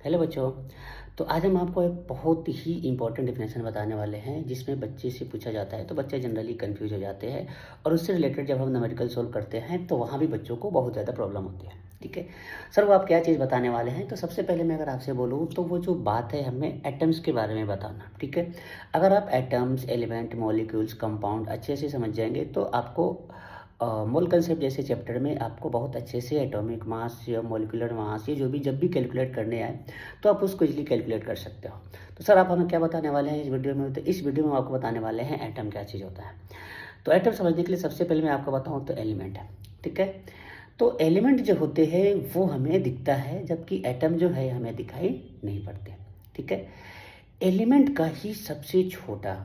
Hello बच्चों। तो आज हम आपको एक बहुत ही इम्पोर्टेंट डेफिनेशन बताने वाले हैं जिसमें बच्चे से पूछा जाता है तो बच्चे जनरली कंफ्यूज हो जाते हैं और उससे रिलेटेड जब हम न्यूमेरिकल सोल्व करते हैं तो वहाँ भी बच्चों को बहुत ज़्यादा प्रॉब्लम होती है। ठीक है सर, वो आप क्या चीज़ बताने वाले हैं? तो सबसे पहले मैं अगर आपसे बोलूँ तो वो जो बात है हमें एटम्स के बारे में बताना। ठीक है, अगर आप एटम्स, एलिमेंट, मॉलिक्यूल्स, कंपाउंड अच्छे से समझ जाएंगे तो आपको मोल कंसेप्ट जैसे चैप्टर में आपको बहुत अच्छे से एटॉमिक मास या मॉलिक्यूलर मास ये जो भी जब भी कैलकुलेट करने आए तो आप उसको इजीली कैलकुलेट कर सकते हो। तो सर आप हमें क्या बताने वाले हैं इस वीडियो में? तो इस वीडियो में हम आपको बताने वाले हैं एटम क्या चीज़ होता है। तो एटम समझने के लिए सबसे पहले मैं आपको बताऊँ तो एलिमेंट है। ठीक है, तो एलिमेंट जो होते हैं वो हमें दिखता है जबकि एटम जो है हमें दिखाई नहीं पड़ते। ठीक है, एलिमेंट का ही सबसे छोटा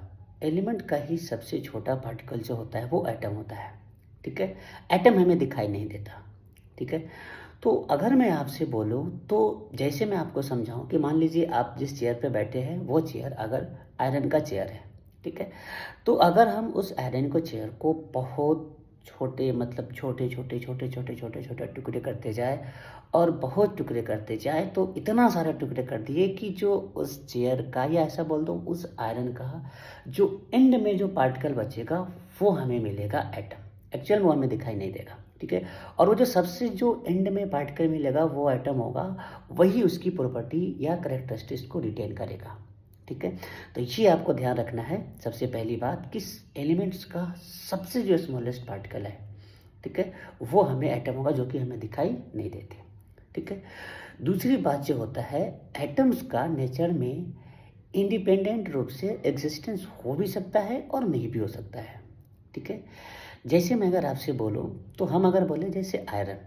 एलिमेंट का ही सबसे छोटा पार्टिकल जो होता है वो एटम होता है। ठीक है, एटम हमें दिखाई नहीं देता। ठीक है, तो अगर मैं आपसे बोलूँ तो जैसे मैं आपको समझाऊँ कि मान लीजिए आप जिस चेयर पे बैठे हैं वो चेयर अगर आयरन का चेयर है। ठीक है, तो अगर हम उस आयरन को चेयर को बहुत छोटे मतलब छोटे छोटे छोटे छोटे छोटे छोटे टुकड़े करते जाए और बहुत टुकड़े करते जाए तो इतना सारे टुकड़े कर दिए कि जो उस चेयर का या ऐसा बोल दो उस आयरन का जो एंड में जो पार्टिकल बचेगा वो हमें मिलेगा एटम। एक्चुअल में वो हमें दिखाई नहीं देगा। ठीक है, और वो जो सबसे जो एंड में पार्टिकल मिलेगा वो एटम होगा, वही उसकी प्रॉपर्टी या करेक्टरिस्टिक्स को रिटेन करेगा। ठीक है, तो ये आपको ध्यान रखना है। सबसे पहली बात किस एलिमेंट्स का सबसे जो स्मॉलेस्ट पार्टिकल है, ठीक है, वो हमें एटम होगा जो कि हमें दिखाई नहीं देते। ठीक है, दूसरी बात जो होता है एटम्स का नेचर में इंडिपेंडेंट रूप से एग्जिस्टेंस हो भी सकता है और नहीं भी हो सकता है। ठीक है, जैसे मैं अगर आपसे बोलूँ तो हम अगर बोले जैसे आयरन,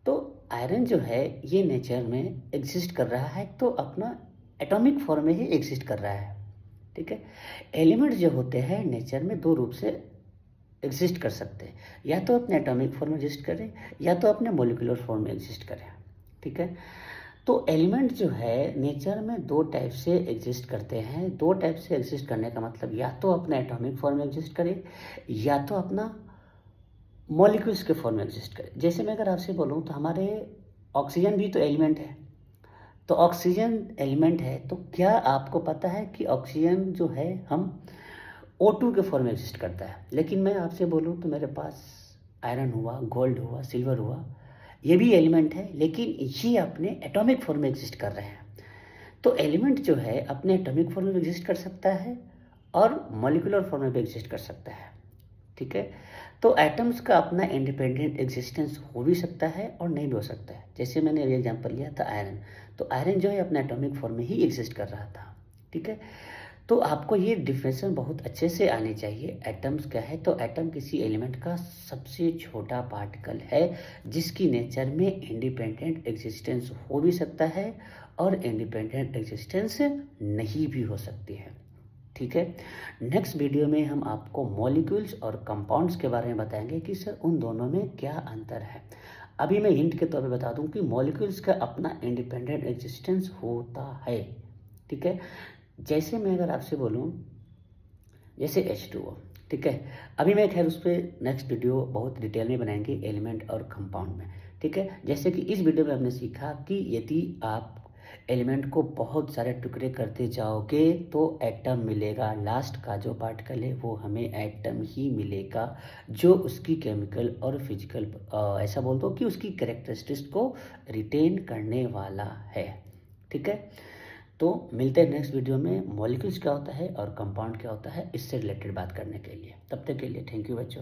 तो आयरन जो है ये नेचर में एग्जिस्ट कर रहा है तो अपना एटॉमिक फॉर्म में ही एग्जिस्ट कर रहा है। ठीक है, एलिमेंट जो होते हैं नेचर में दो रूप से एग्जिस्ट कर सकते हैं, या तो अपने एटॉमिक फॉर्म में एग्जिस्ट करें या तो अपने मोलिकुलर फॉर्म में एग्जिस्ट करें। ठीक है, तो एलिमेंट जो है नेचर में दो टाइप से एग्जिस्ट करते हैं। दो टाइप से एग्जिस्ट करने का मतलब या तो अपने एटॉमिक फॉर्म में एग्जिस्ट करे या तो अपना मॉलिक्यूल्स के फॉर्म में एग्जिस्ट करे। जैसे मैं अगर आपसे बोलूँ तो हमारे ऑक्सीजन भी तो एलिमेंट है। तो ऑक्सीजन एलिमेंट है तो क्या आपको पता है कि ऑक्सीजन जो है हम O2 के फॉर्म में एग्जिस्ट करता है। लेकिन मैं आपसे बोलूँ तो मेरे पास आयरन हुआ, गोल्ड हुआ, सिल्वर हुआ, ये भी एलिमेंट है लेकिन ये अपने एटॉमिक फॉर्म में एग्जिस्ट कर रहे हैं। तो एलिमेंट जो है अपने एटॉमिक फॉर्म में एग्जिस्ट कर सकता है और मॉलिक्यूलर फॉर्म में भी एग्जिस्ट कर सकता है। ठीक है, तो एटम्स का अपना इंडिपेंडेंट एग्जिस्टेंस हो भी सकता है और नहीं भी हो सकता है। जैसे मैंने अभी एग्जांपल लिया था आयरन, तो आयरन जो है अपने एटॉमिक फॉर्म में ही एग्जिस्ट कर रहा था। ठीक है, तो आपको ये डिफरेंशिएशन बहुत अच्छे से आने चाहिए। एटम्स क्या है? तो एटम किसी एलिमेंट का सबसे छोटा पार्टिकल है जिसकी नेचर में इंडिपेंडेंट एग्जिस्टेंस हो भी सकता है और इंडिपेंडेंट एग्जिस्टेंस नहीं भी हो सकती है। ठीक है, नेक्स्ट वीडियो में हम आपको मॉलिक्यूल्स और कंपाउंड्स के बारे में बताएंगे कि सर उन दोनों में क्या अंतर है। अभी मैं हिंट के तौर पे बता दूं कि मॉलिक्यूल्स का अपना इंडिपेंडेंट एग्जिस्टेंस होता है। ठीक है, जैसे मैं अगर आपसे बोलूं जैसे H2O। ठीक है, अभी मैं खैर उस पर नेक्स्ट वीडियो बहुत डिटेल में बनाएंगे एलिमेंट और कंपाउंड में। ठीक है, जैसे कि इस वीडियो में हमने सीखा कि यदि आप एलिमेंट को बहुत सारे टुकड़े करते जाओगे तो एटम मिलेगा, लास्ट का जो पार्टिकल है वो हमें एटम ही मिलेगा जो उसकी केमिकल और फिजिकल ऐसा बोल दो कि उसकी कैरेक्टरिस्टिक्स को रिटेन करने वाला है। ठीक है, तो मिलते हैं नेक्स्ट वीडियो में मॉलिक्यूल्स क्या होता है और कंपाउंड क्या होता है इससे रिलेटेड बात करने के लिए। तब तक के लिए थैंक यू बच्चों।